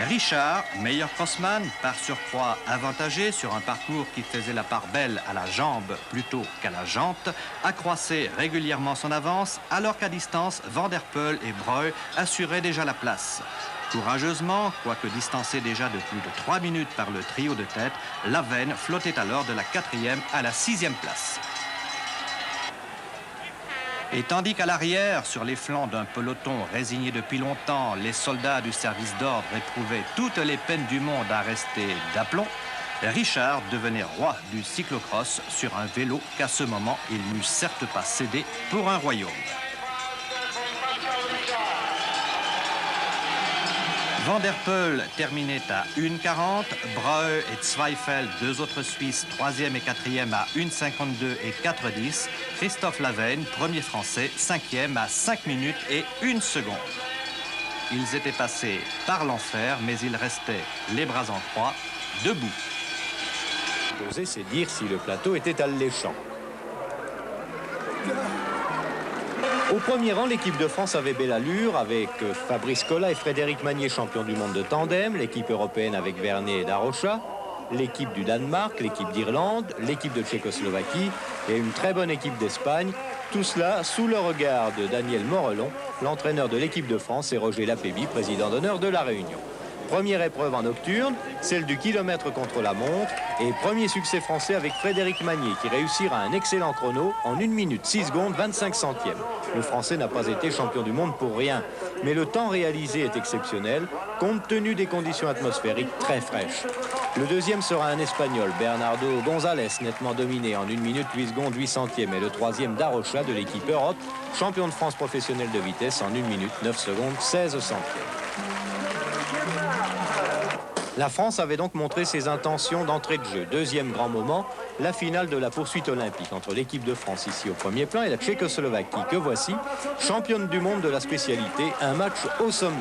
Richard, meilleur crossman, par surcroît avantagé sur un parcours qui faisait la part belle à la jambe plutôt qu'à la jante, accroissait régulièrement son avance, alors qu'à distance, Van der Poel et Breu assuraient déjà la place. Courageusement, quoique distancé déjà de plus de 3 minutes par le trio de tête, Laven flottait alors de la 4e à la 6e place. Et tandis qu'à l'arrière, sur les flancs d'un peloton résigné depuis longtemps, les soldats du service d'ordre éprouvaient toutes les peines du monde à rester d'aplomb, Richard devenait roi du cyclocross sur un vélo qu'à ce moment il n'eût certes pas cédé pour un royaume. Van der Poel terminait à 1,40, Breu et Zweifel, deux autres Suisses, 3e et 4e à 1,52 et 4,10. Christophe Laven, premier Français, 5e à 5 minutes et 1 seconde. Ils étaient passés par l'enfer, mais ils restaient les bras en croix, debout. C'est dire si le plateau était alléchant. Au premier rang, l'équipe de France avait belle allure avec Fabrice Colas et Frédéric Magnier, champions du monde de tandem, l'équipe européenne avec Vernet et Darocha, l'équipe du Danemark, l'équipe d'Irlande, l'équipe de Tchécoslovaquie et une très bonne équipe d'Espagne. Tout cela sous le regard de Daniel Morelon, l'entraîneur de l'équipe de France, et Roger Lapéby, président d'honneur de la Réunion. Première épreuve en nocturne, celle du kilomètre contre la montre, et premier succès français avec Frédéric Magnier qui réussira un excellent chrono en 1 minute 6 secondes 25 centièmes. Le Français n'a pas été champion du monde pour rien, mais le temps réalisé est exceptionnel compte tenu des conditions atmosphériques très fraîches. Le deuxième sera un Espagnol, Bernardo González, nettement dominé en 1 minute 8 secondes 8 centièmes, et le troisième Darocha de l'équipe Europe, champion de France professionnel de vitesse en 1 minute 9 secondes 16 centièmes. La France avait donc montré ses intentions d'entrée de jeu. Deuxième grand moment, la finale de la poursuite olympique entre l'équipe de France ici au premier plan et la Tchécoslovaquie, que voici, championne du monde de la spécialité, un match au sommet.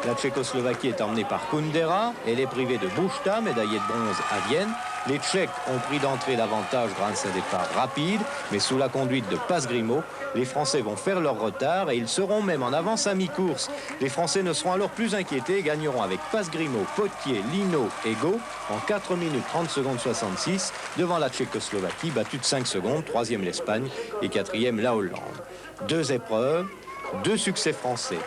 La Tchécoslovaquie est emmenée par Kundera, elle est privée de Bouchta, médaillé de bronze à Vienne. Les Tchèques ont pris d'entrée l'avantage grâce à des départ rapide, mais sous la conduite de Pasgrimo, les Français vont faire leur retard et ils seront même en avance à mi-course. Les Français ne seront alors plus inquiétés et gagneront avec Pasgrimo, Potier, Lino et Go en 4 minutes 30 secondes 66 devant la Tchécoslovaquie, battue de 5 secondes, 3e l'Espagne et 4e la Hollande. 2 épreuves, 2 succès français.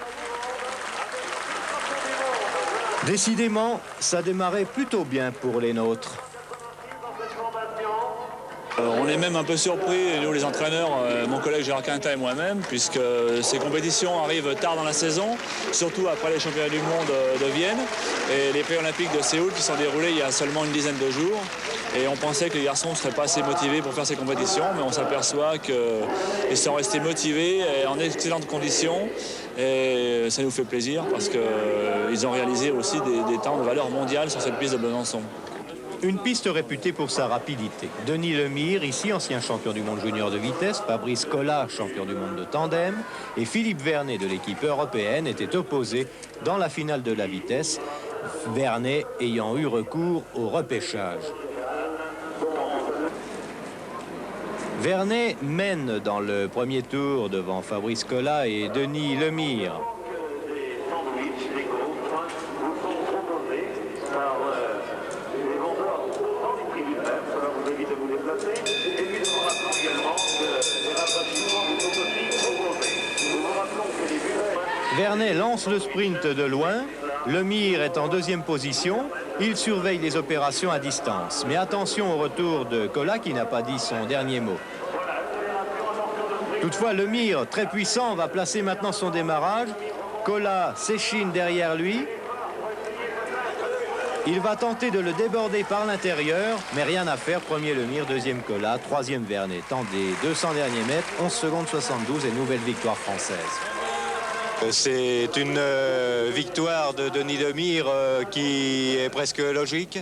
Décidément, ça démarrait plutôt bien pour les nôtres. On est même un peu surpris, nous les entraîneurs, mon collègue Gérard Quintin et moi-même, puisque ces compétitions arrivent tard dans la saison, surtout après les championnats du monde de Vienne et les pré-olympiques de Séoul qui sont déroulés il y a seulement une dizaine de jours. Et on pensait que les garçons ne seraient pas assez motivés pour faire ces compétitions, mais on s'aperçoit qu'ils sont restés motivés et en excellentes conditions. Et ça nous fait plaisir parce qu'ils ont réalisé aussi des temps de valeur mondiale sur cette piste de Besançon. Une piste réputée pour sa rapidité. Denis Lemire, ici ancien champion du monde junior de vitesse, Fabrice Colas, champion du monde de tandem, et Philippe Vernet de l'équipe européenne étaient opposés dans la finale de la vitesse, Vernet ayant eu recours au repêchage. Vernet mène dans le premier tour devant Fabrice Colas et Denis Lemire. Vernet lance le sprint de loin, Lemire est en 2e position, il surveille les opérations à distance. Mais attention au retour de Colas qui n'a pas dit son dernier mot. Toutefois, Lemire, très puissant, va placer maintenant son démarrage. Colas s'échine derrière lui. Il va tenter de le déborder par l'intérieur, mais rien à faire. Premier Lemire, 2e Colas, 3e Vernet. Temps des 200 derniers mètres, 11 secondes 72 et nouvelle victoire française. C'est une victoire de Denis Lemire qui est presque logique.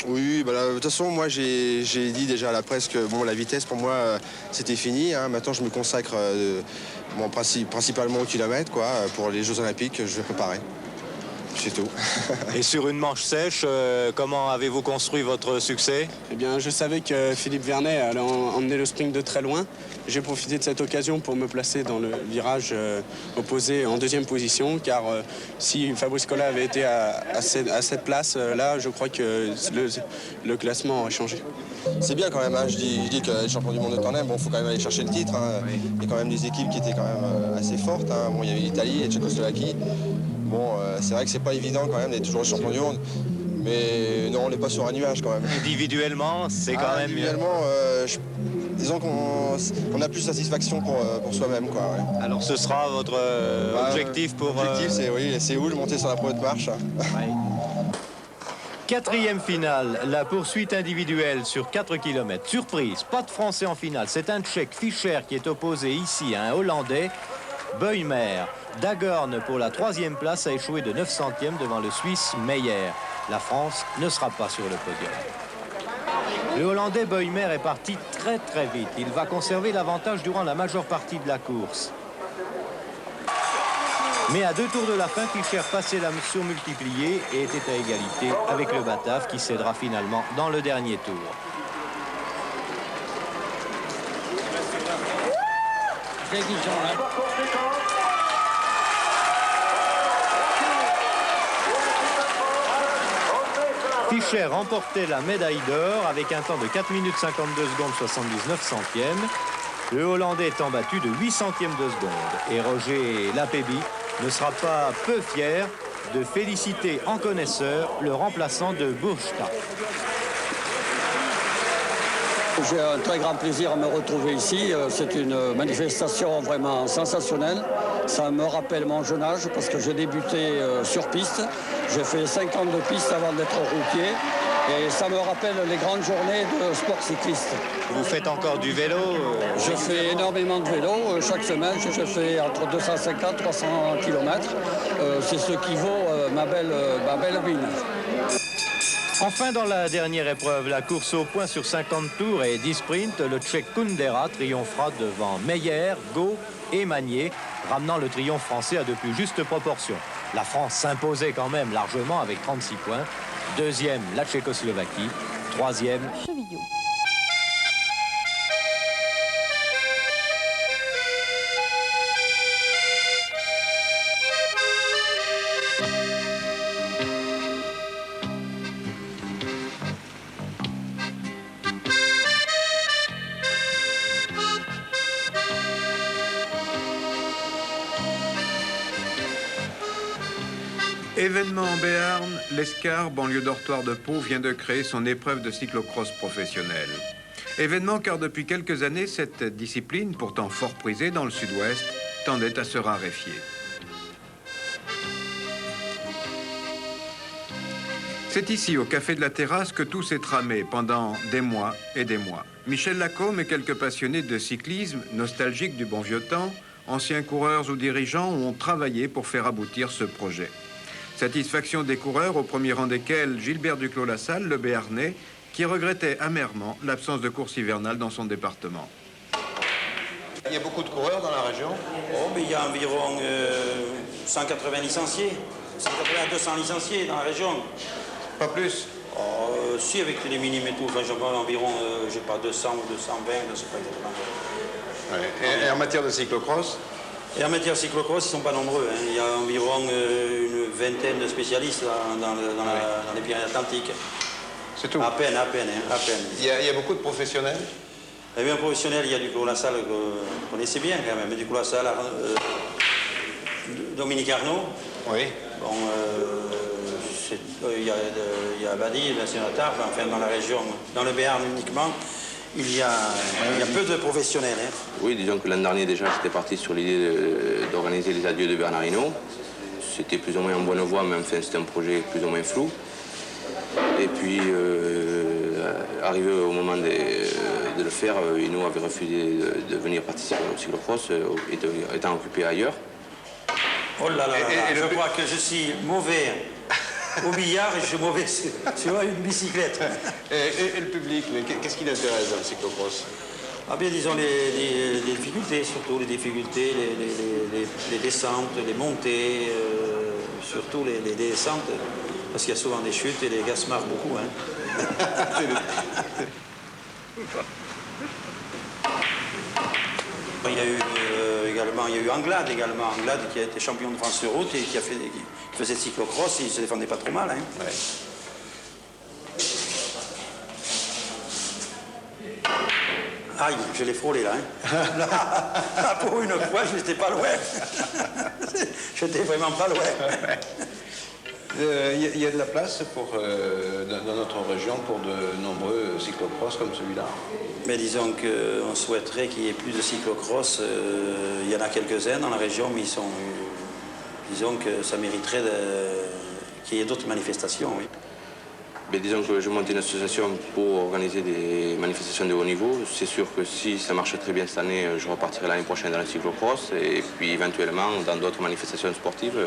Oui, bah de toute façon, moi j'ai dit déjà à la presse que bon, la vitesse pour moi c'était fini. Hein. Maintenant je me consacre principalement au kilomètre pour les Jeux Olympiques, je vais préparer. C'est tout. Et sur une manche sèche, comment avez-vous construit votre succès? Eh bien, je savais que Philippe Vernet allait emmener le sprint de très loin. J'ai profité de cette occasion pour me placer dans le virage opposé en deuxième position, car si Fabrice Colla avait été à cette place, là, je crois que le classement aurait changé. C'est bien quand même, hein. Je dis que les champions du monde de tandem, bon, faut quand même aller chercher le titre. Hein. Oui. Il y a quand même des équipes qui étaient quand même assez fortes. Hein. Bon, il y avait l'Italie et la Tchécoslovaquie. Bon, c'est vrai que c'est pas évident quand même d'être toujours champion du monde. Mais non, on n'est pas sur un nuage quand même. Individuellement, c'est quand même mieux. Individuellement, disons qu'on a plus de satisfaction pour soi-même, quoi. Ouais. Alors ce sera votre objectif pour... L'objectif, c'est oui, Séoul, monter sur la première marche. Ouais. Quatrième finale, la poursuite individuelle sur 4 km. Surprise, pas de Français en finale. C'est un Tchèque, Fischer, qui est opposé ici à un Hollandais, Beumer. Dagorn, pour la 3e place, a échoué de 9 centièmes devant le Suisse Meyer. La France ne sera pas sur le podium. Le Hollandais Beumer est parti très vite. Il va conserver l'avantage durant la majeure partie de la course. Mais à 2 tours de la fin, Fischer passait la surmultipliée et était à égalité avec le Batave qui cédera finalement dans le dernier tour. Fischer remportait la médaille d'or avec un temps de 4 minutes 52 secondes 79 centièmes. Le Hollandais étant battu de 8 centièmes de seconde. Et Roger Lapéby ne sera pas peu fier de féliciter en connaisseur le remplaçant de Burschka. J'ai un très grand plaisir à me retrouver ici. C'est une manifestation vraiment sensationnelle. Ça me rappelle mon jeune âge parce que j'ai débuté sur piste. J'ai fait 5 ans de piste avant d'être routier. Et ça me rappelle les grandes journées de sport cycliste. Vous faites encore du vélo? Je fais énormément de vélo. Chaque semaine, je fais entre 250 et 300 km. C'est ce qui vaut ma belle mine. Enfin, dans la dernière épreuve, la course au point sur 50 tours et 10 sprints, le Tchèque Kundera triomphera devant Meyer, Gau et Magnier, ramenant le triomphe français à de plus justes proportions. La France s'imposait quand même largement avec 36 points. Deuxième, la Tchécoslovaquie. Troisième, Chevillots. Événement en Béarn, l'Escar, banlieue dortoir de Pau, vient de créer son épreuve de cyclocross professionnelle. Événement car depuis quelques années, cette discipline, pourtant fort prisée dans le sud-ouest, tendait à se raréfier. C'est ici, au Café de la Terrasse, que tout s'est tramé pendant des mois et des mois. Michel Lacombe et quelques passionnés de cyclisme, nostalgiques du bon vieux temps, anciens coureurs ou dirigeants, ont travaillé pour faire aboutir ce projet. Satisfaction des coureurs, au premier rang desquels Gilbert Duclos-Lassalle, le Béarnais, qui regrettait amèrement l'absence de course hivernale dans son département. Il y a beaucoup de coureurs dans la région? Oh, mais il y a environ 180 licenciés, 180 à 200 licenciés dans la région. Pas plus? Si, avec les minimes et tout, enfin, j'en parle environ, j'ai pas 200 ou 220, je ne sais pas exactement. Ouais. Et en matière de cyclocross? Et en matière cyclocross, ils ne sont pas nombreux. Hein. Il y a environ une vingtaine de spécialistes dans les Pyrénées-Atlantiques. C'est tout? À peine. Il y a beaucoup de professionnels? Eh bien, professionnel, il y a Duclos-Lassalle que vous connaissez bien quand même. Duclos-Lassalle, Dominique Arnaud. Oui. Bon, il y a Abadi, c'est Tarbes, enfin dans la région, dans le Béarn uniquement. Il y a peu de professionnels. Hein. Oui, disons que l'an dernier déjà, j'étais parti sur l'idée d'organiser les adieux de Bernard Hinault. C'était plus ou moins en bonne voie, mais enfin c'était un projet plus ou moins flou. Et puis, arrivé au moment de le faire, Hinault avait refusé de venir participer au cyclocross, étant occupé ailleurs. Oh là là, je crois que je suis mauvais au billard et je suis mauvais sur une bicyclette. Et le public, qu'est-ce qui l'intéresse dans le cyclocross? Ah bien, disons les difficultés, surtout les difficultés, les descentes, les montées, surtout les descentes, parce qu'il y a souvent des chutes et les gars se marrent beaucoup. Hein. Il y a eu également, il y a eu Anglade qui a été champion de France sur route et qui faisait cyclocross, il se défendait pas trop mal. Hein. Ouais. Aïe, je l'ai frôlé là. Hein. Là, pour une fois, je n'étais pas loin. J'étais vraiment pas loin. Il y a de la place dans notre région pour de nombreux cyclocross comme celui-là. Mais disons qu'on souhaiterait qu'il y ait plus de cyclocross. Il y en a quelques-uns dans la région, mais disons que ça mériterait qu'il y ait d'autres manifestations. Oui. Mais disons que je monte une association pour organiser des manifestations de haut niveau. C'est sûr que si ça marche très bien cette année, je repartirai l'année prochaine dans le cyclocross et puis éventuellement dans d'autres manifestations sportives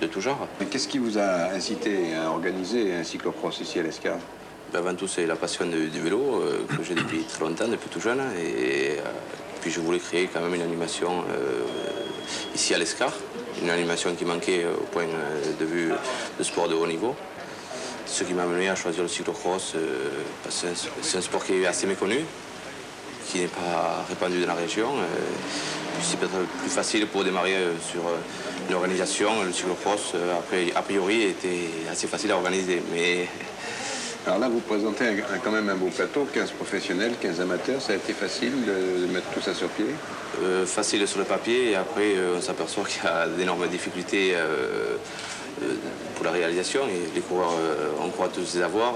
de tout genre. Qu'est-ce qui vous a incité à organiser un cyclocross ici à l'Escar? Avant tout, c'est la passion du vélo que j'ai depuis très longtemps, depuis tout jeune. Et puis je voulais créer quand même une animation ici à l'Escar, une animation qui manquait au point de vue de sport de haut niveau. Ce qui m'a amené à choisir le cyclocross, parce que c'est un sport qui est assez méconnu, qui n'est pas répandu dans la région. C'est peut-être plus facile pour démarrer sur une organisation. Le cyclocross, a priori, était assez facile à organiser. Mais... Alors là, vous présentez quand même un beau plateau, 15 professionnels, 15 amateurs. Ça a été facile de mettre tout ça sur pied? Facile sur le papier, et après, on s'aperçoit qu'il y a d'énormes difficultés pour la réalisation. Et les coureurs, on croit tous les avoir.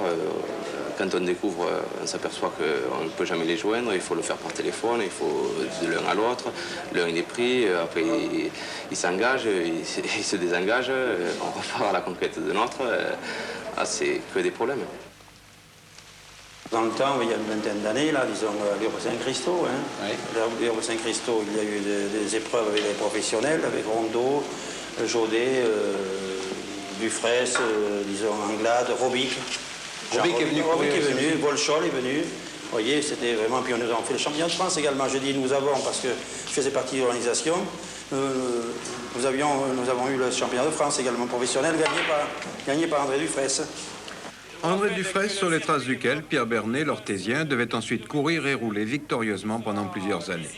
Quand on découvre, on s'aperçoit qu'on ne peut jamais les joindre. Il faut le faire par téléphone, il faut de l'un à l'autre. L'un il est pris, après il s'engage, il se désengage. On repart à la conquête de l'autre. C'est que des problèmes. Dans le temps, il y a une vingtaine d'années, là, disons, l'Urbe Saint-Christo. Hein. Oui. L'Urbe Saint-Christo, il y a eu des épreuves avec les professionnels, avec Rondeau, Jaudet, Dufresne, disons, Anglade, Robic. Robic est venu, Volchol est venu. Vous voyez, c'était vraiment... Puis nous avons fait le championnat de France également. Je dis nous avons, parce que je faisais partie de l'organisation. Nous avons eu le championnat de France également professionnel, gagné par André Dufresne. André Dufresne, sur les traces duquel Pierre Bernet, l'orthésien, devait ensuite courir et rouler victorieusement pendant plusieurs années.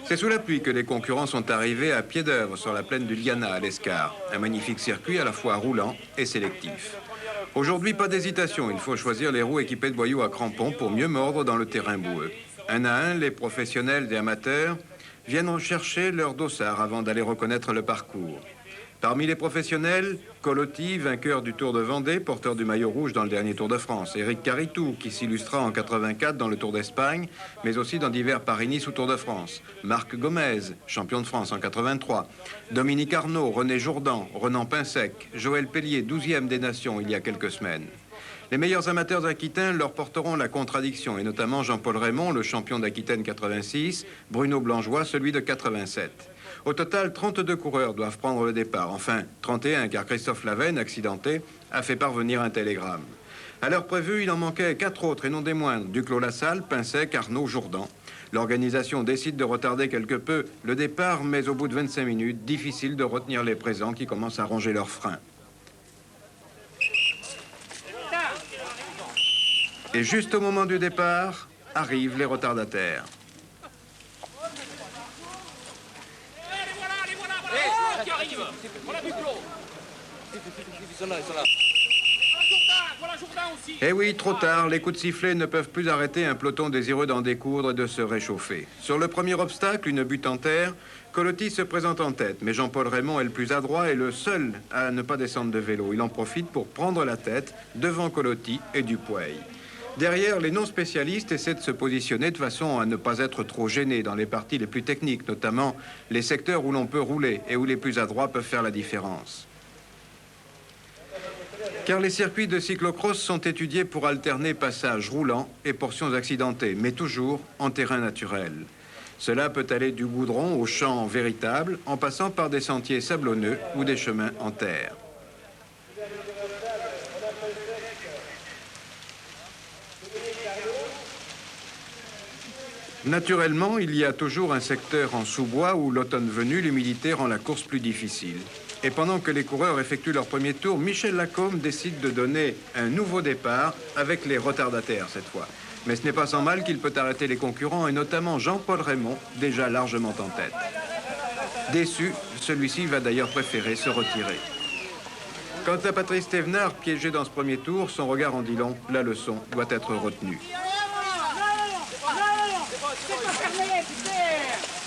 C'est sous la pluie que les concurrents sont arrivés à pied d'œuvre sur la plaine du Liana à l'Escar, un magnifique circuit à la fois roulant et sélectif. Aujourd'hui, pas d'hésitation, il faut choisir les roues équipées de boyaux à crampons pour mieux mordre dans le terrain boueux. Un à un, les professionnels et amateurs viennent rechercher leur dossard avant d'aller reconnaître le parcours. Parmi les professionnels, Colotti, vainqueur du Tour de Vendée, porteur du maillot rouge dans le dernier Tour de France. Éric Caritou, qui s'illustra en 84 dans le Tour d'Espagne, mais aussi dans divers Paris-Nice ou Tour de France. Marc Gomez, champion de France en 83. Dominique Arnaud, René Jourdan, Renan Pinsec, Joël Pellier, 12e des Nations il y a quelques semaines. Les meilleurs amateurs aquitains leur porteront la contradiction, et notamment Jean-Paul Raymond, le champion d'Aquitaine 86, Bruno Blangeois, celui de 87. Au total, 32 coureurs doivent prendre le départ. Enfin, 31, car Christophe Lavenne, accidenté, a fait parvenir un télégramme. À l'heure prévue, il en manquait 4 autres, et non des moindres. Duclos-Lassalle, Pinsec, Arnaud, Jourdan. L'organisation décide de retarder quelque peu le départ, mais au bout de 25 minutes, difficile de retenir les présents qui commencent à ronger leurs freins. Et juste au moment du départ, arrivent les retardataires. Eh oui, trop tard, les coups de sifflet ne peuvent plus arrêter un peloton désireux d'en découdre et de se réchauffer. Sur le premier obstacle, une butte en terre, Colotti se présente en tête, mais Jean-Paul Raymond est le plus adroit et le seul à ne pas descendre de vélo. Il en profite pour prendre la tête devant Colotti et Dupuy. Derrière, les non-spécialistes essaient de se positionner de façon à ne pas être trop gênés dans les parties les plus techniques, notamment les secteurs où l'on peut rouler et où les plus adroits peuvent faire la différence. Car les circuits de cyclocross sont étudiés pour alterner passages roulants et portions accidentées, mais toujours en terrain naturel. Cela peut aller du goudron au champ véritable, en passant par des sentiers sablonneux ou des chemins en terre. Naturellement, il y a toujours un secteur en sous-bois où, l'automne venu, l'humidité rend la course plus difficile. Et pendant que les coureurs effectuent leur premier tour, Michel Lacombe décide de donner un nouveau départ avec les retardataires cette fois. Mais ce n'est pas sans mal qu'il peut arrêter les concurrents, et notamment Jean-Paul Raymond, déjà largement en tête. Déçu, celui-ci va d'ailleurs préférer se retirer. Quant à Patrice Thévenard, piégé dans ce premier tour, son regard en dit long, la leçon doit être retenue.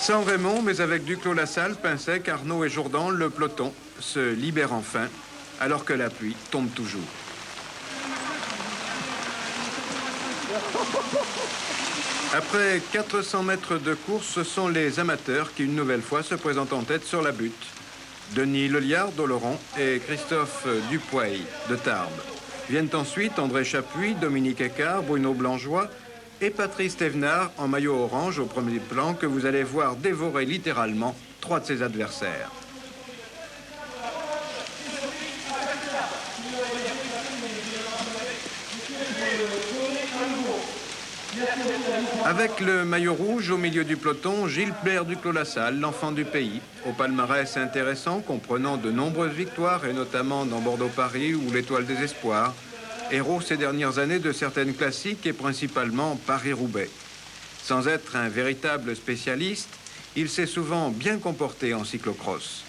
Sans Raymond, mais avec Duclos-Lassalle, Pinsec, Arnaud et Jourdan, le peloton se libère enfin, alors que la pluie tombe toujours. Après 400 mètres de course, ce sont les amateurs qui, une nouvelle fois, se présentent en tête sur la butte. Denis Leliard d'Oloron et Christophe Dupuy de Tarbes. Viennent ensuite André Chapuis, Dominique Écart, Bruno Blangeois et Patrice Thévenard en maillot orange au premier plan que vous allez voir dévorer littéralement 3 de ses adversaires. Avec le maillot rouge au milieu du peloton, Gilbert Duclos-Lassalle, l'enfant du pays, au palmarès intéressant comprenant de nombreuses victoires et notamment dans Bordeaux-Paris ou l'Étoile des Espoirs, héros ces dernières années de certaines classiques et principalement Paris-Roubaix. Sans être un véritable spécialiste, il s'est souvent bien comporté en cyclocross.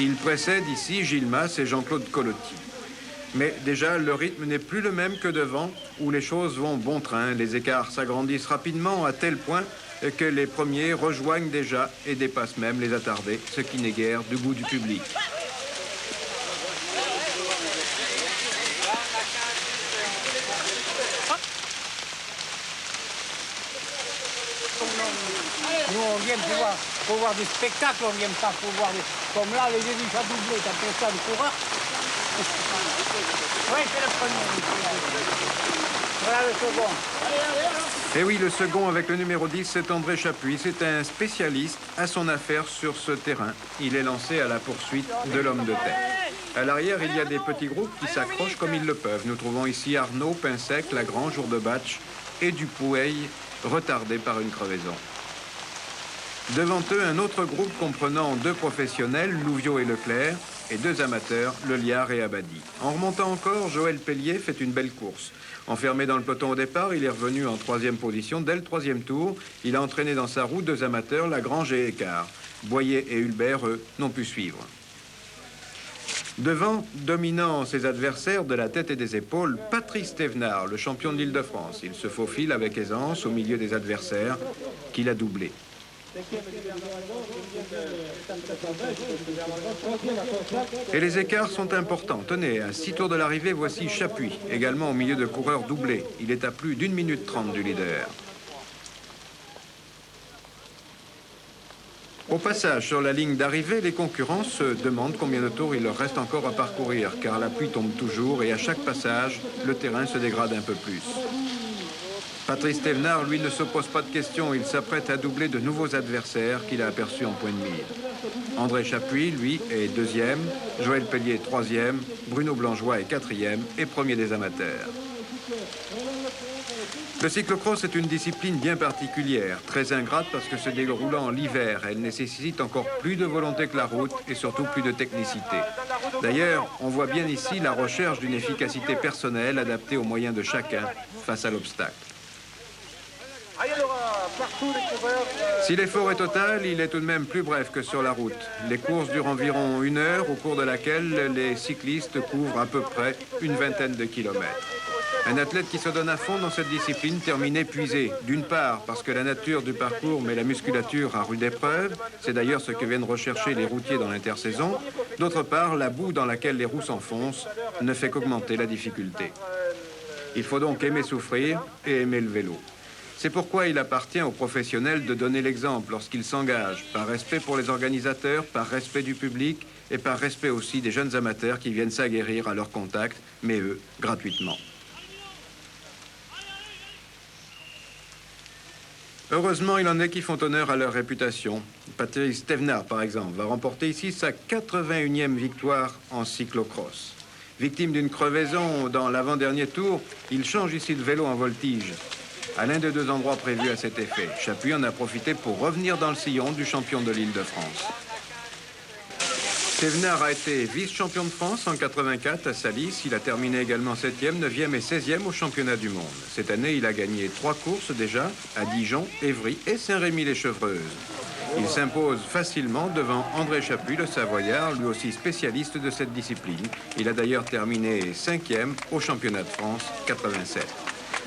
Il précède ici Gilles Mas et Jean-Claude Colotti. Mais déjà, le rythme n'est plus le même que devant, où les choses vont bon train. Les écarts s'agrandissent rapidement à tel point que les premiers rejoignent déjà et dépassent même les attardés, ce qui n'est guère du goût du public. Nous, on vient pour voir des spectacles, on vient pas pour voir des... Comme là, les débuts à doubler, t'as fait ça de coureur. Oui, c'est le premier. Voilà le second. Et oui, le second avec le numéro 10, c'est André Chapuis. C'est un spécialiste à son affaire sur ce terrain. Il est lancé à la poursuite de l'homme de tête. À l'arrière, il y a des petits groupes qui s'accrochent comme ils le peuvent. Nous trouvons ici Arnaud, Pinsec, Lagrange, Jourdebatch et Dupuy, retardé par une crevaison. Devant eux, un autre groupe comprenant 2 professionnels, Louviot et Leclerc, et 2 amateurs, Leliard et Abadi. En remontant encore, Joël Pellier fait une belle course. Enfermé dans le peloton au départ, il est revenu en 3e position dès le 3e tour. Il a entraîné dans sa roue 2 amateurs, Lagrange et Écart. Boyer et Hulbert, eux, n'ont pu suivre. Devant, dominant ses adversaires de la tête et des épaules, Patrice Thévenard, le champion de l'Île-de-France. Il se faufile avec aisance au milieu des adversaires qu'il a doublés. Et les écarts sont importants. Tenez, à 6 tours de l'arrivée, voici Chapuis, également au milieu de coureurs doublés. Il est à plus d'1 minute 30 du leader. Au passage sur la ligne d'arrivée, les concurrents se demandent combien de tours il leur reste encore à parcourir, car la pluie tombe toujours et à chaque passage, le terrain se dégrade un peu plus. Patrice Thévenard, lui, ne se pose pas de questions. Il s'apprête à doubler de nouveaux adversaires qu'il a aperçus en point de mire. André Chapuis, lui, est 2e, Joël Pellier, 3e, Bruno Blangeois est 4e et 1er des amateurs. Le cyclocross est une discipline bien particulière, très ingrate parce que se déroulant l'hiver, elle nécessite encore plus de volonté que la route et surtout plus de technicité. D'ailleurs, on voit bien ici la recherche d'une efficacité personnelle adaptée aux moyens de chacun face à l'obstacle. Si l'effort est total, il est tout de même plus bref que sur la route. Les courses durent environ 1 heure, au cours de laquelle les cyclistes couvrent à peu près une vingtaine de kilomètres. Un athlète qui se donne à fond dans cette discipline termine épuisé, d'une part parce que la nature du parcours met la musculature à rude épreuve, c'est d'ailleurs ce que viennent rechercher les routiers dans l'intersaison, d'autre part la boue dans laquelle les roues s'enfoncent ne fait qu'augmenter la difficulté. Il faut donc aimer souffrir et aimer le vélo. C'est pourquoi il appartient aux professionnels de donner l'exemple lorsqu'ils s'engagent, par respect pour les organisateurs, par respect du public et par respect aussi des jeunes amateurs qui viennent s'aguerrir à leur contact, mais eux, gratuitement. Heureusement, il en est qui font honneur à leur réputation. Patrice Thévenard, par exemple, va remporter ici sa 81e victoire en cyclocross. Victime d'une crevaison dans l'avant-dernier tour, il change ici de vélo en voltige. À l'un des 2 endroits prévus à cet effet. Chapuis en a profité pour revenir dans le sillon du champion de l'Île-de-France. Thévenard a été vice-champion de France en 84 à Salis. Il a terminé également 7e, 9e et 16e au championnat du monde. Cette année, il a gagné 3 courses déjà à Dijon, Évry et Saint-Rémy-les-Chevreuses. Il s'impose facilement devant André Chaput, le Savoyard, lui aussi spécialiste de cette discipline. Il a d'ailleurs terminé 5e au championnat de France 87.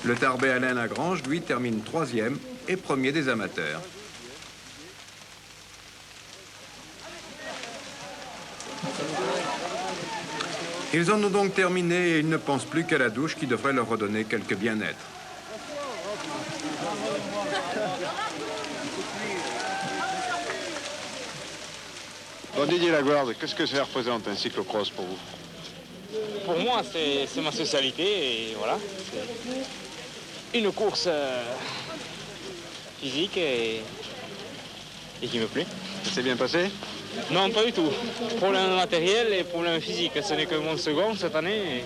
Le Tarbais Alain Lagrange, lui, termine 3e et 1er des amateurs. Ils en ont donc terminé et ils ne pensent plus qu'à la douche qui devrait leur redonner quelque bien-être. Bon, Didier Laguarde, qu'est-ce que ça représente un cyclocross pour vous? Pour moi, c'est ma spécialité et voilà. C'est une course physique et qui me plaît. Ça s'est bien passé? Non, pas du tout. Problème matériel et problème physique. Ce n'est que mon second cette année.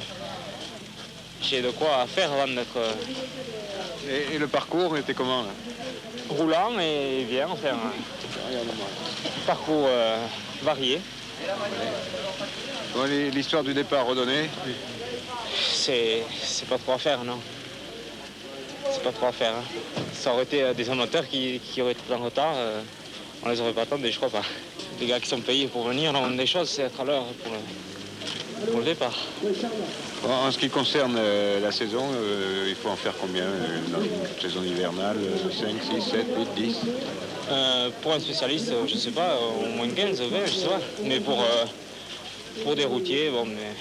J'ai de quoi faire avant d'être... Et le parcours était comment là? Roulant et bien, enfin, parcours varié. Bon, l'histoire du départ redonnée? C'est pas trop à faire, non. C'est pas trop à faire. Hein. Ça aurait été des amateurs qui auraient été en retard. On les aurait pas attendus, je crois pas. Les gars qui sont payés pour venir, non, des choses, c'est être à l'heure pour le départ. En ce qui concerne la saison, il faut en faire combien? Une saison hivernale, 5, 6, 7, 8, 10? Pour un spécialiste, je sais pas, au moins 15, 20, je sais pas. Mais pour des routiers, bon, mais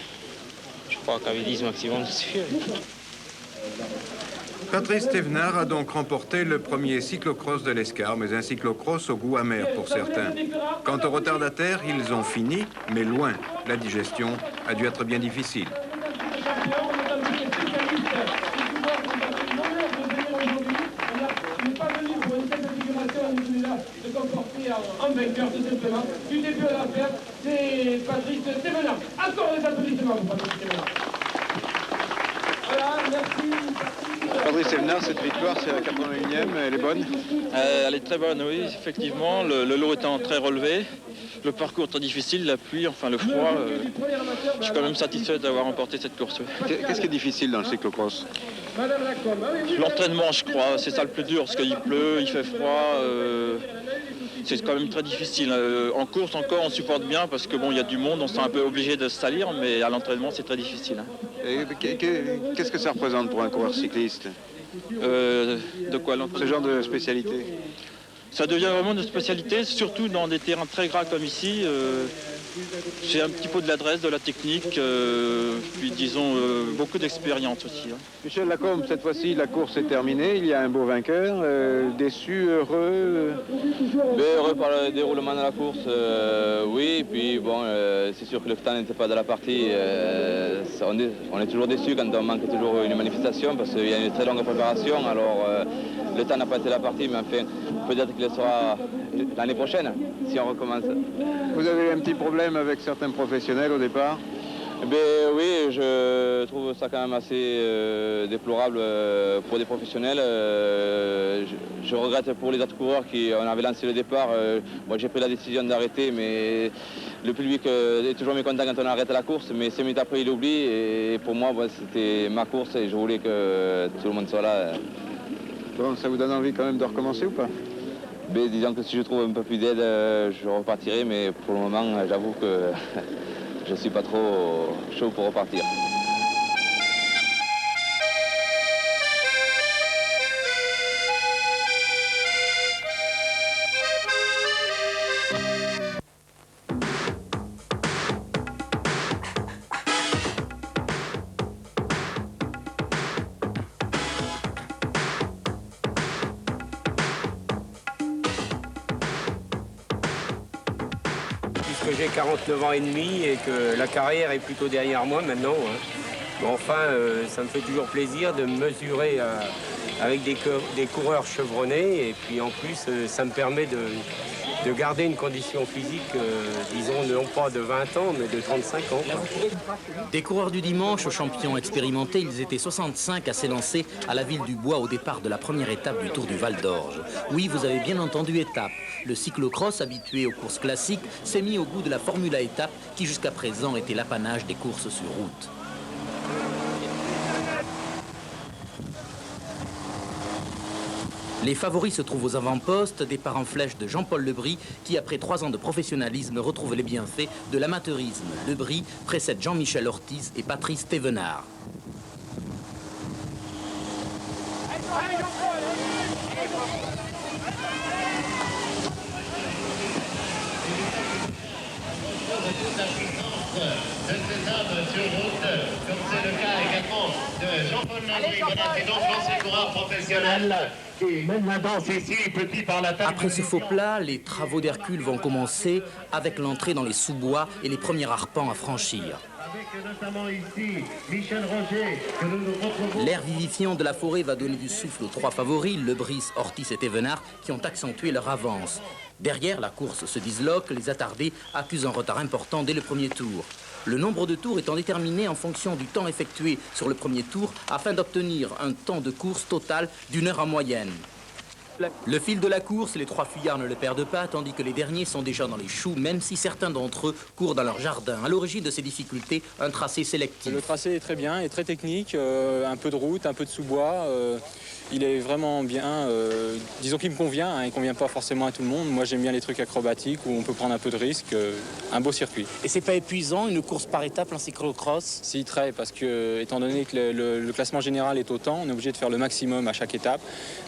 je crois qu'avec 10 maximum, c'est suffit. Patrice Thévenard a donc remporté le premier cyclocross de l'Escar, mais un cyclocross au goût amer pour certains. Quant aux retardataires, ils ont fini, mais loin. La digestion a dû être bien difficile. En vainqueur tout simplement du début à la fin, c'est Patrice Thévenard. Encore des applaudissements pour Patrice Thévenard. Voilà, merci. Patrice Thévenard, cette victoire, c'est la 81e, elle est bonne? Elle est très bonne, oui, effectivement. Le lot étant très relevé, le parcours très difficile, la pluie, enfin le froid. Je suis quand même satisfait d'avoir remporté cette course. Oui. Qu'est-ce qui est difficile dans le cyclocross? L'entraînement, je crois, c'est ça le plus dur, parce qu'il pleut, il fait froid. C'est quand même très difficile. En course encore, on supporte bien parce que bon, il y a du monde, on s'est un peu obligé de se salir, mais à l'entraînement, c'est très difficile. Qu'est-ce que ça représente pour un coureur cycliste? De quoi l'entraînement? Ce genre de spécialité? Ça devient vraiment une spécialité, surtout dans des terrains très gras comme ici. C'est un petit peu de l'adresse, de la technique, puis disons beaucoup d'expérience aussi. Hein. Michel Lacombe, cette fois-ci la course est terminée, il y a un beau vainqueur, déçu, heureux? Heureux par le déroulement de la course, oui, et puis bon, c'est sûr que le temps n'était pas de la partie. On est toujours déçu quand on manque toujours une manifestation parce qu'il y a une très longue préparation, alors le temps n'a pas été de la partie, mais enfin, peut-être qu'il le sera l'année prochaine, si on recommence. Vous avez un petit problème avec certains professionnels au départ? Oui, je trouve ça quand même assez déplorable pour des professionnels. Je regrette pour les autres coureurs qui on avait lancé le départ. Moi, j'ai pris la décision d'arrêter, mais le public est toujours mécontent quand on arrête la course. Mais 5 minutes après, il oublie. Et pour moi, c'était ma course et je voulais que tout le monde soit là. Bon, ça vous donne envie quand même de recommencer ou pas? Disons que si je trouve un peu plus d'aide, je repartirai. Mais pour le moment, j'avoue que je ne suis pas trop chaud pour repartir. Puisque j'ai 49 ans et demi et que la carrière est plutôt derrière moi maintenant. Hein. Mais enfin, ça me fait toujours plaisir de me mesurer avec des coureurs chevronnés. Et puis en plus, ça me permet de garder une condition physique, disons, non pas de 20 ans, mais de 35 ans. Des coureurs du dimanche, champions expérimentés, ils étaient 65 à s'élancer à la Ville du Bois au départ de la première étape du Tour du Val d'Orge. Oui, vous avez bien entendu étape. Le cyclocross, habitué aux courses classiques, s'est mis au goût de la Formule à étapes qui jusqu'à présent était l'apanage des courses sur route. Les favoris se trouvent aux avant-postes, départ en flèche de Jean-Paul Lebris, qui après 3 ans de professionnalisme retrouve les bienfaits de l'amateurisme. Lebris précède Jean-Michel Ortiz et Patrice Thévenard. De ces hommes sur route, comme c'est le cas également de Jean-Paul Lebris, c'est donc l'ancien coureur professionnel qui mène la danse ici, petit par la tête. Après ce faux plat, les travaux d'Hercule vont commencer avec l'entrée dans les sous-bois et les premiers arpents à franchir. Avec notamment ici Michel Roger, que nous retrouvons. L'air vivifiant de la forêt va donner du souffle aux 3 favoris, Lebris, Ortiz et Thévenard, qui ont accentué leur avance. Derrière, la course se disloque, les attardés accusent un retard important dès le premier tour. Le nombre de tours étant déterminé en fonction du temps effectué sur le premier tour afin d'obtenir un temps de course total d'1 heure en moyenne. Le fil de la course, les 3 fuyards ne le perdent pas, tandis que les derniers sont déjà dans les choux, même si certains d'entre eux courent dans leur jardin. À l'origine de ces difficultés, un tracé sélectif. Le tracé est très bien, est très technique, un peu de route, un peu de sous-bois. Il est vraiment bien, disons qu'il me convient, il ne convient pas forcément à tout le monde. Moi j'aime bien les trucs acrobatiques où on peut prendre un peu de risque, un beau circuit. Et c'est pas épuisant, une course par étape en cyclocross? Si, très, parce que étant donné que le classement général est au temps, on est obligé de faire le maximum à chaque étape.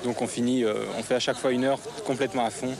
Donc on finit, on fait à chaque fois 1 heure complètement à fond.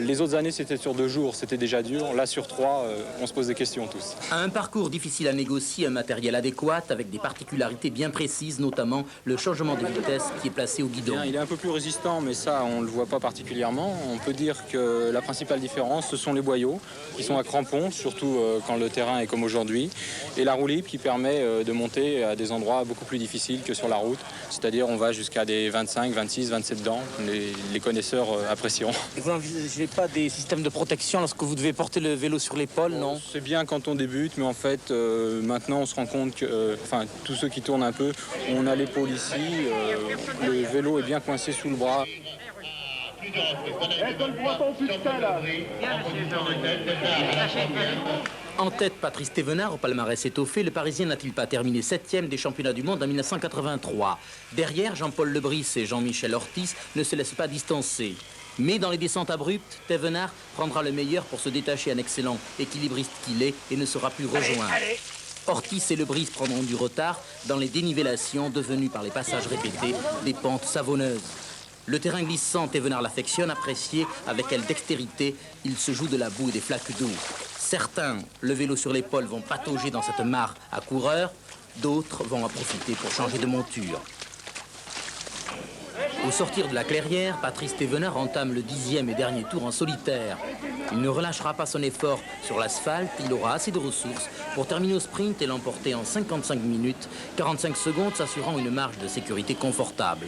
Les autres années, c'était sur 2 jours, c'était déjà dur. Là, sur 3, on se pose des questions tous. Un parcours difficile à négocier, un matériel adéquat avec des particularités bien précises, notamment le changement de vitesse qui est placé au guidon. Bien, il est un peu plus résistant, mais ça, on ne le voit pas particulièrement. On peut dire que la principale différence, ce sont les boyaux, qui sont à crampons, surtout quand le terrain est comme aujourd'hui, et la roue libre qui permet de monter à des endroits beaucoup plus difficiles que sur la route. C'est-à-dire, on va jusqu'à des 25, 26, 27 dents. Les connaisseurs apprécieront. J'ai pas des systèmes de protection lorsque vous devez porter le vélo sur l'épaule, non? C'est bien quand on débute, mais en fait, maintenant, on se rend compte que, tous ceux qui tournent un peu, on a l'épaule ici, le vélo est bien coincé sous le bras. En tête, Patrice Thévenard, au palmarès étoffé, le Parisien n'a-t-il pas terminé 7e des championnats du monde en 1983? Derrière, Jean-Paul Lebris et Jean-Michel Ortiz ne se laissent pas distancer. Mais dans les descentes abruptes, Thévenard prendra le meilleur pour se détacher un excellent équilibriste qu'il est et ne sera plus rejoint. Ortiz et Lebris prendront du retard dans les dénivellations devenues par les passages répétés des pentes savonneuses. Le terrain glissant, Thévenard l'affectionne, apprécié avec quelle dextérité il se joue de la boue et des flaques d'eau. Certains, le vélo sur l'épaule, vont patauger dans cette mare à coureurs, d'autres vont en profiter pour changer de monture. Au sortir de la clairière, Patrice Thévenard entame le 10e et dernier tour en solitaire. Il ne relâchera pas son effort sur l'asphalte, il aura assez de ressources pour terminer au sprint et l'emporter en 55 minutes, 45 secondes s'assurant une marge de sécurité confortable.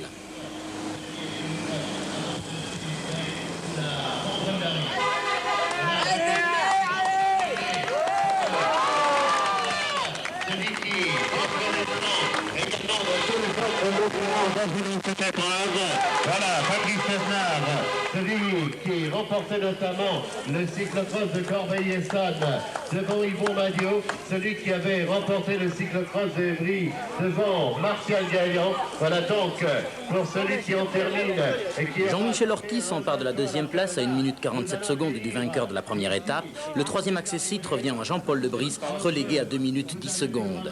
Voilà, Fabrice Thévenard, celui qui remportait notamment le cyclocross de Corbeil-Essonnes devant Yvon Madiot, celui qui avait remporté le cyclocross de Évry devant Martial Gaillan. Voilà donc pour celui qui en termine. Jean-Michel Ortiz s'empare de la 2e place à 1 minute 47 secondes du vainqueur de la première étape. Le 3e accessite revient à Jean-Paul Lebris, relégué à 2 minutes 10 secondes.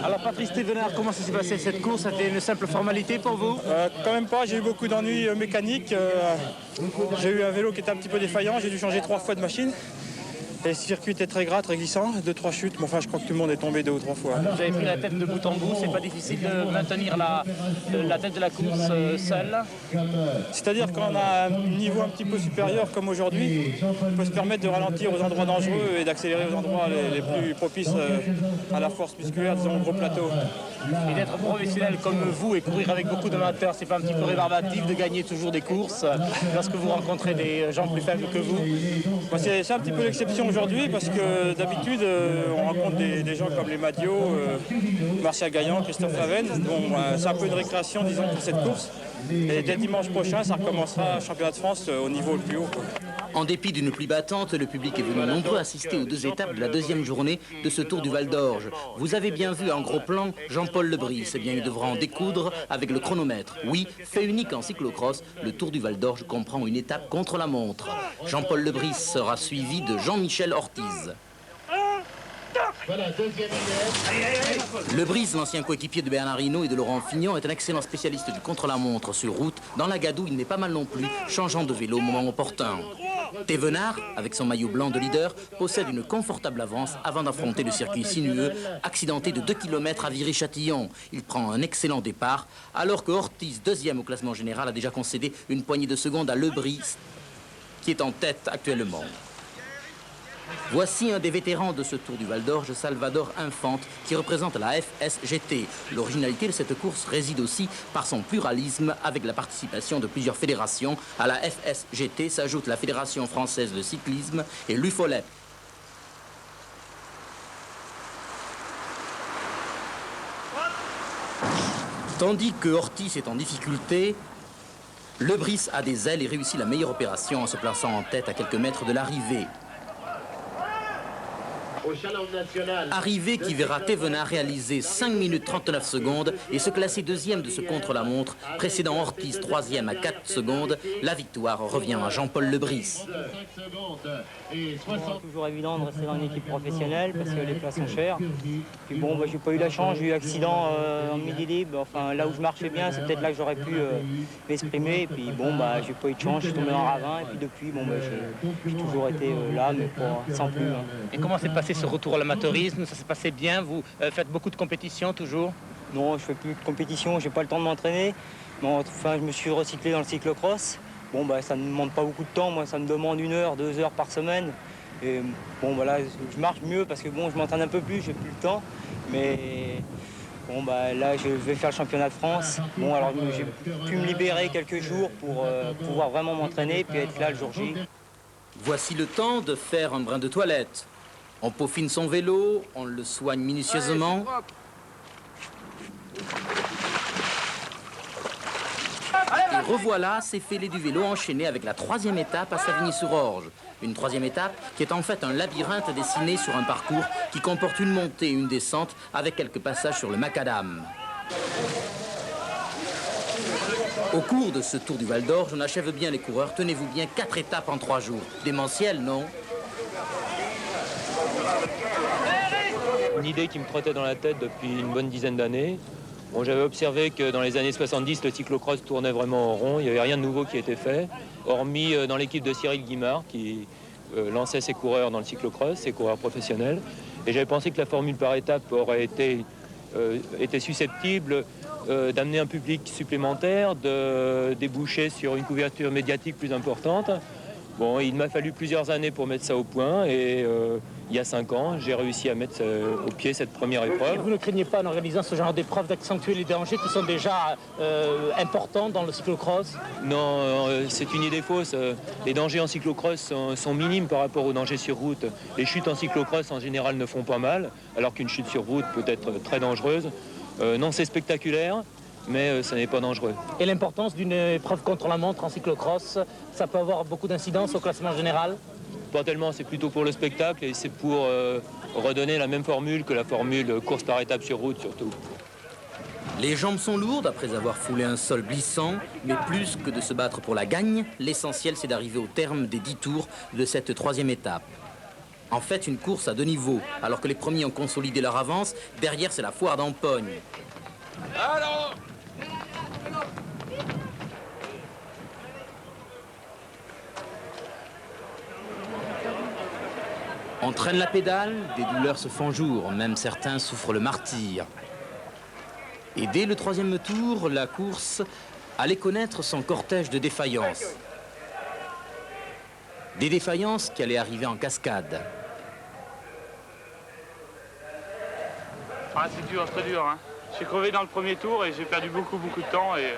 Alors Patrice Thévenard, comment ça s'est passé cette course? C'était une simple formalité pour vous? Quand même pas, j'ai eu beaucoup d'ennuis mécaniques. J'ai eu un vélo qui était un petit peu défaillant, j'ai dû changer 3 fois de machine. Et le circuit était très gras, très glissant, 2-3 chutes, mais enfin je crois que tout le monde est tombé 2 ou 3 fois. Vous avez pris la tête de bout en bout, c'est pas difficile de maintenir la tête de la course seule. C'est-à-dire qu'on a un niveau un petit peu supérieur comme aujourd'hui, on peut se permettre de ralentir aux endroits dangereux et d'accélérer aux endroits les plus propices à la force musculaire, disons au gros plateau. Et d'être professionnel comme vous et courir avec beaucoup d'amateurs, c'est pas un petit peu rébarbatif de gagner toujours des courses lorsque vous rencontrez des gens plus faibles que vous? C'est un petit peu l'exception aujourd'hui parce que d'habitude on rencontre des gens comme les Madio, Martial Gaillan, Christophe Laven. Bon, c'est un peu une récréation disons pour cette course. Et dès dimanche prochain, ça recommencera le championnat de France au niveau le plus haut. En dépit d'une pluie battante, le public est venu nombreux assister aux 2 étapes de la 2e journée de ce Tour du Val d'Orge. Vous avez bien vu en gros plan Jean-Paul Lebris. Eh bien, il devra en découdre avec le chronomètre. Oui, fait unique en cyclocross, le Tour du Val d'Orge comprend une étape contre la montre. Jean-Paul Lebris sera suivi de Jean-Michel Ortiz. Voilà, deuxième élève. Lebris, l'ancien coéquipier de Bernard Hinault et de Laurent Fignon, est un excellent spécialiste du contre-la-montre sur route. Dans la gadoue, il n'est pas mal non plus, changeant de vélo au moment opportun. Thévenard, avec son maillot blanc de leader, possède une confortable avance avant d'affronter le circuit sinueux, accidenté de 2 km à Viry-Châtillon. Il prend un excellent départ, alors que Ortiz, 2e au classement général, a déjà concédé une poignée de secondes à Lebris, qui est en tête actuellement. Voici un des vétérans de ce Tour du Val d'Orge, Salvador Infante, qui représente la FSGT. L'originalité de cette course réside aussi par son pluralisme avec la participation de plusieurs fédérations. À la FSGT s'ajoute la Fédération française de cyclisme et l'UFOLEP. Tandis que Ortiz est en difficulté, Lebris a des ailes et réussit la meilleure opération en se plaçant en tête à quelques mètres de l'arrivée. Arrivée qui verra Thévenard réaliser 5 minutes 39 secondes et se classer 2e de ce contre-la-montre, précédant Ortiz 3e à 4 secondes. La victoire revient à Jean-Paul Lebris. C'est toujours évident de rester dans une équipe professionnelle parce que les places sont chères. Puis bon, j'ai pas eu la chance, j'ai eu accident en midi libre. Enfin, là où je marchais bien, c'est peut-être là que j'aurais pu m'exprimer. Et puis bon, j'ai pas eu de chance, je suis tombé dans le ravin. Et puis depuis, j'ai toujours été là, mais sans plus. Et comment s'est passé ce retour à l'amateurisme? Ça s'est passé bien? Vous faites beaucoup de compétitions toujours? Non, je fais plus de compétition, j'ai pas le temps de m'entraîner. Enfin, je me suis recyclé dans le cyclocross. Bon, ça ne demande pas beaucoup de temps, moi ça me demande 1 heure, 2 heures par semaine. Et bon, voilà, je marche mieux parce que bon, je m'entraîne un peu plus, j'ai plus le temps. Mais bon, là, je vais faire le championnat de France. Bon, alors j'ai pu me libérer quelques jours pour pouvoir vraiment m'entraîner et puis être là le jour J. Voici le temps de faire un brin de toilette. On peaufine son vélo, on le soigne minutieusement. Et revoilà ces fêlés du vélo enchaînés avec la 3e étape à Savigny-sur-Orge. Une 3e étape qui est en fait un labyrinthe dessiné sur un parcours qui comporte une montée et une descente avec quelques passages sur le macadam. Au cours de ce Tour du Val d'Orge, on achève bien les coureurs. Tenez-vous bien, 4 étapes en 3 jours. Démentiel, non? Une idée qui me trottait dans la tête depuis une bonne dizaine d'années. Bon, j'avais observé que dans les années 70, le cyclocross tournait vraiment en rond. Il n'y avait rien de nouveau qui était fait, hormis dans l'équipe de Cyril Guimard qui lançait ses coureurs dans le cyclocross, ses coureurs professionnels. Et j'avais pensé que la formule par étape aurait été susceptible d'amener un public supplémentaire, de déboucher sur une couverture médiatique plus importante. Bon, il m'a fallu plusieurs années pour mettre ça au point et il y a 5 ans, j'ai réussi à mettre au pied cette première épreuve. Et vous ne craignez pas, en réalisant ce genre d'épreuve, d'accentuer les dangers qui sont déjà importants dans le cyclocross? Non, c'est une idée fausse. Les dangers en cyclocross sont minimes par rapport aux dangers sur route. Les chutes en cyclocross, en général, ne font pas mal, alors qu'une chute sur route peut être très dangereuse. Non, c'est spectaculaire, mais ça n'est pas dangereux. Et l'importance d'une épreuve contre la montre en cyclocross, ça peut avoir beaucoup d'incidence au classement général? Pas tellement, c'est plutôt pour le spectacle et c'est pour redonner la même formule que la formule course par étape sur route surtout. Les jambes sont lourdes après avoir foulé un sol glissant, mais plus que de se battre pour la gagne, l'essentiel c'est d'arriver au terme des 10 tours de cette 3e étape. En fait, une course à 2 niveaux, alors que les premiers ont consolidé leur avance, derrière c'est la foire d'empogne. Alors On traîne la pédale, des douleurs se font jour, même certains souffrent le martyre. Et dès le 3e tour, la course allait connaître son cortège de défaillances. Des défaillances qui allaient arriver en cascade. Ah, c'est dur, c'est très dur. Hein. J'ai crevé dans le premier tour et j'ai perdu beaucoup de temps. Et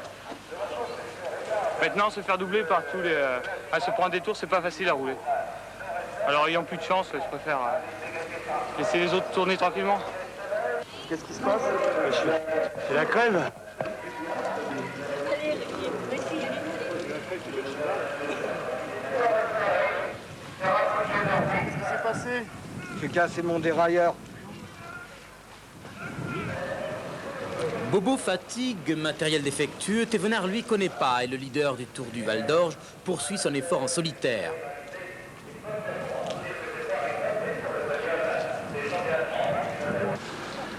maintenant, se faire doubler par tous les... se prendre des tours, c'est pas facile à rouler. Alors, ayant plus de chance, je préfère laisser les autres tourner tranquillement. Qu'est-ce qui se passe? C'est la crève. Qu'est-ce qui s'est passé? J'ai cassé mon dérailleur. Bobo fatigue, matériel défectueux. Thévenard, lui, connaît pas et le leader du Tour du Val d'Orge poursuit son effort en solitaire.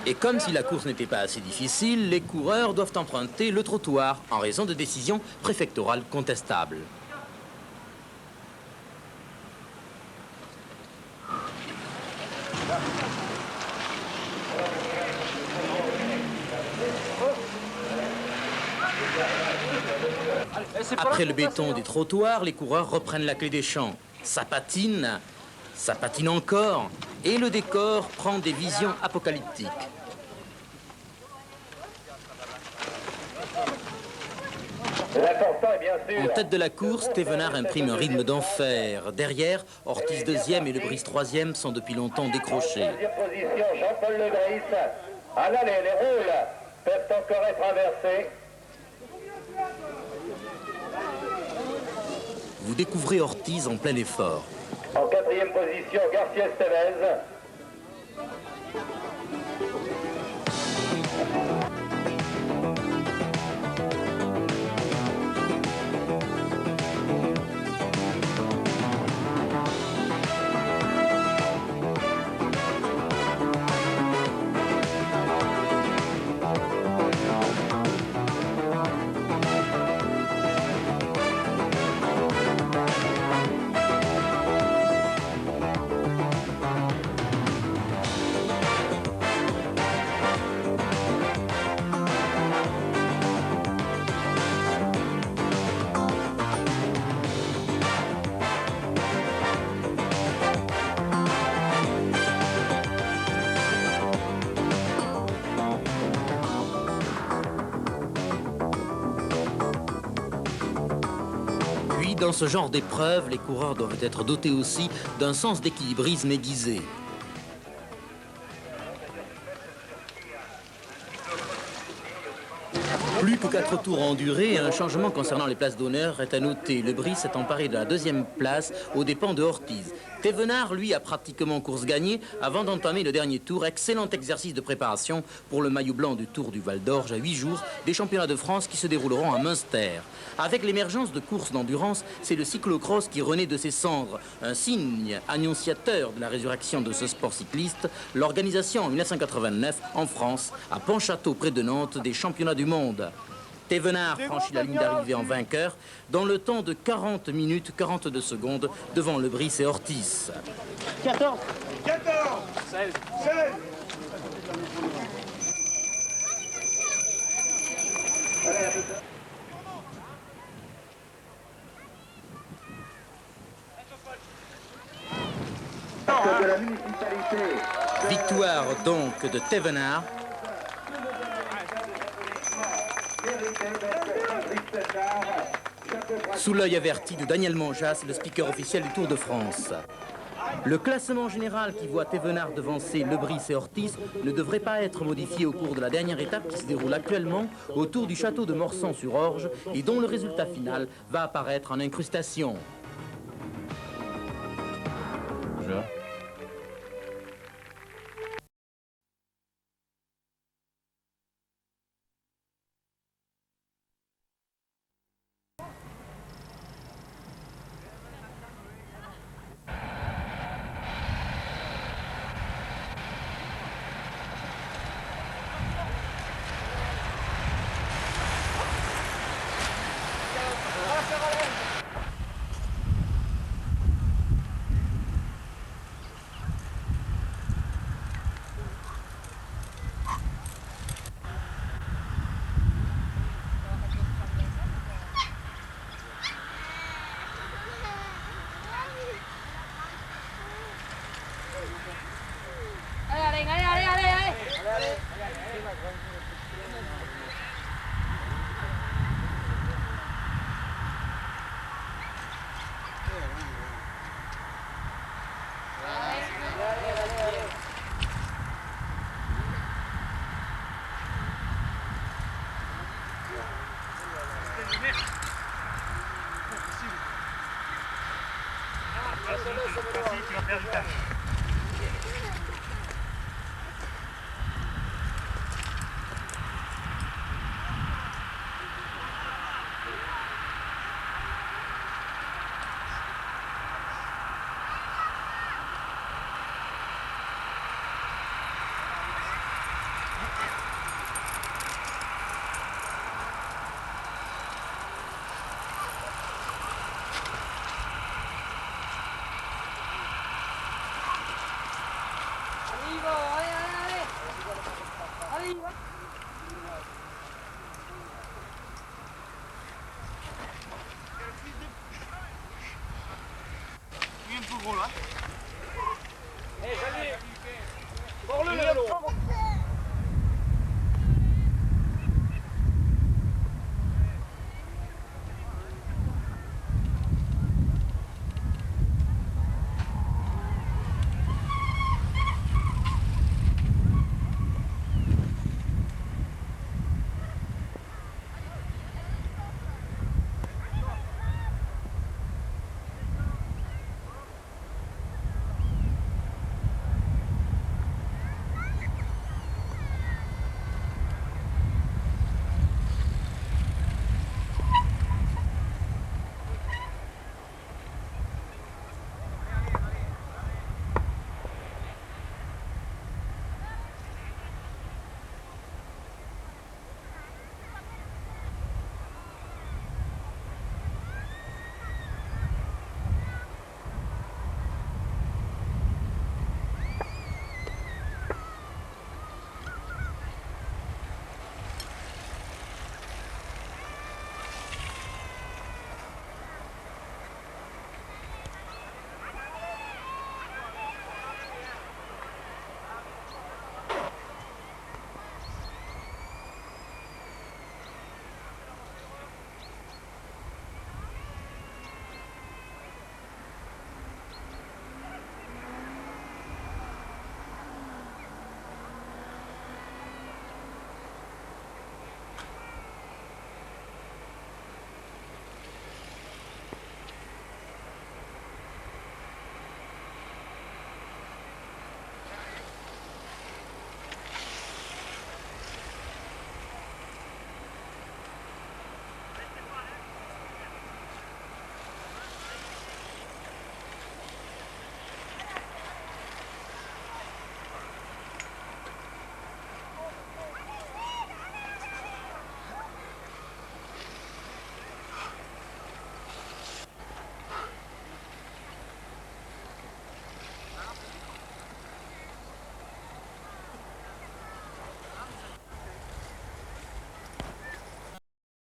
Et comme si la course n'était pas assez difficile, les coureurs doivent emprunter le trottoir en raison de décisions préfectorales contestables. Après le béton des trottoirs, les coureurs reprennent la clé des champs. Ça patine encore, et le décor prend des visions apocalyptiques. En tête de la course, Thévenard imprime un rythme d'enfer. Derrière, Ortiz 2e et Lebris 3e sont depuis longtemps décrochés. Position, Jean-Paul Lebris. À l'aller, les roules peuvent encore être inversés. Vous découvrez Ortiz en plein effort. En 4e position, Garcia Estevez. Dans ce genre d'épreuve, les coureurs doivent être dotés aussi d'un sens d'équilibrisme aiguisé. Plus que 4 tours endurés, un changement concernant les places d'honneur est à noter. Lebris s'est emparé de la 2e place aux dépens de Ortiz. Thévenard, lui, a pratiquement course gagnée avant d'entamer le dernier tour. Excellent exercice de préparation pour le maillot blanc du Tour du Val d'Orge à 8 jours des championnats de France qui se dérouleront à Münster. Avec l'émergence de courses d'endurance, c'est le cyclocross qui renaît de ses cendres. Un signe annonciateur de la résurrection de ce sport cycliste, l'organisation en 1989 en France, à Pontchâteau près de Nantes, des championnats du monde. Thévenard franchit la ligne d'arrivée en vainqueur dans le temps de 40 minutes 42 secondes devant Lebris et Ortiz. 14, 16, 16. Victoire donc de Thévenard. Sous l'œil averti de Daniel Monjas, le speaker officiel du Tour de France. Le classement général qui voit Thévenard devancer Lebris et Ortiz ne devrait pas être modifié au cours de la dernière étape qui se déroule actuellement autour du château de Morsan-sur-Orge et dont le résultat final va apparaître en incrustation. Tu vas perdre du temps.